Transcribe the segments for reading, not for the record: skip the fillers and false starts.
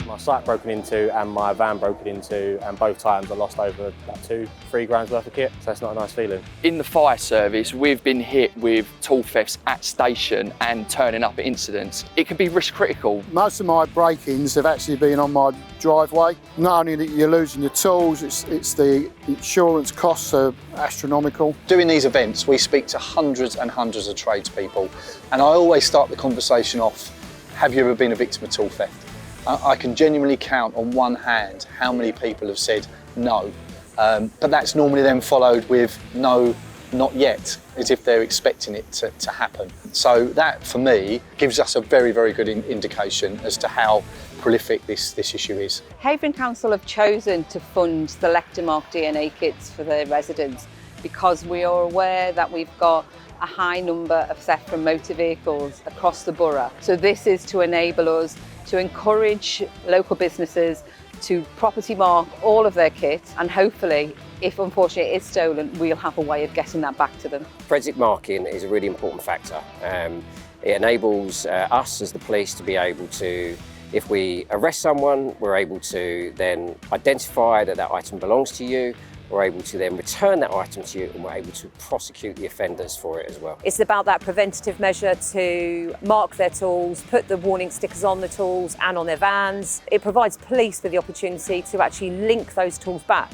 my site broken into and my van broken into, and both times I lost over about 2-3 grand's worth of kit, so that's not a nice feeling. In the fire service, we've been hit with tool thefts at station and turning up at incidents. It can be risk critical. Most of my break-ins have actually been on my driveway. Not only that you're losing your tools, it's the insurance costs are astronomical. Doing these events, we speak to hundreds and hundreds of tradespeople, and I always start the conversation off, have you ever been a victim of tool theft? I can genuinely count on one hand how many people have said no, but that's normally then followed with no, not yet, as if they're expecting it to happen. So that, for me, gives us a very, very good indication as to how prolific this issue is. Havering Council have chosen to fund SelectaDNA kits for their residents because we are aware that we've got a high number of theft from motor vehicles across the borough. So this is to enable us to encourage local businesses to property mark all of their kit, and hopefully, if unfortunately it is stolen, we'll have a way of getting that back to them. Forensic marking is a really important factor. It enables us as the police to be able to, if we arrest someone, we're able to then identify that that item belongs to you. We're able to then return that item to you, and we're able to prosecute the offenders for it as well. It's about that preventative measure to mark their tools, put the warning stickers on the tools and on their vans. It provides police with the opportunity to actually link those tools back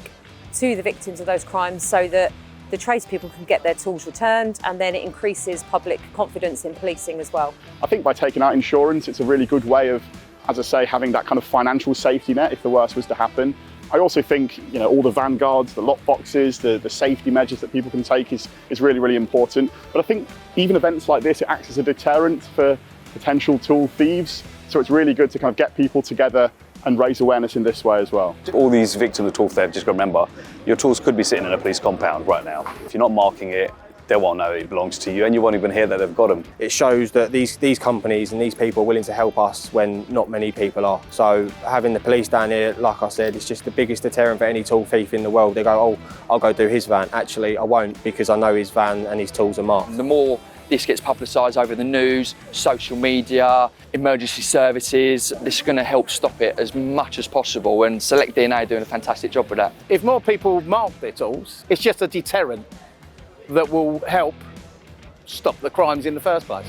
to the victims of those crimes so that the tradespeople can get their tools returned, and then it increases public confidence in policing as well. I think by taking out insurance, it's a really good way of, as I say, having that kind of financial safety net if the worst was to happen. I also think, all the vanguards, the lock boxes, the safety measures that people can take is really, really important. But I think even events like this, it acts as a deterrent for potential tool thieves. So it's really good to kind of get people together and raise awareness in this way as well. All these victims of tool theft, just got to remember, your tools could be sitting in a police compound right now. If you're not marking it, they won't know it belongs to you, and you won't even hear that they've got them. It shows that these companies and these people are willing to help us when not many people are. So having the police down here, like I said, it's just the biggest deterrent for any tool thief in the world. They go, oh, I'll go do his van. Actually, I won't, because I know his van and his tools are marked. The more this gets publicised over the news, social media, emergency services, this is going to help stop it as much as possible, and SelectaDNA are doing a fantastic job with that. If more people mark their tools, it's just a deterrent that will help stop the crimes in the first place.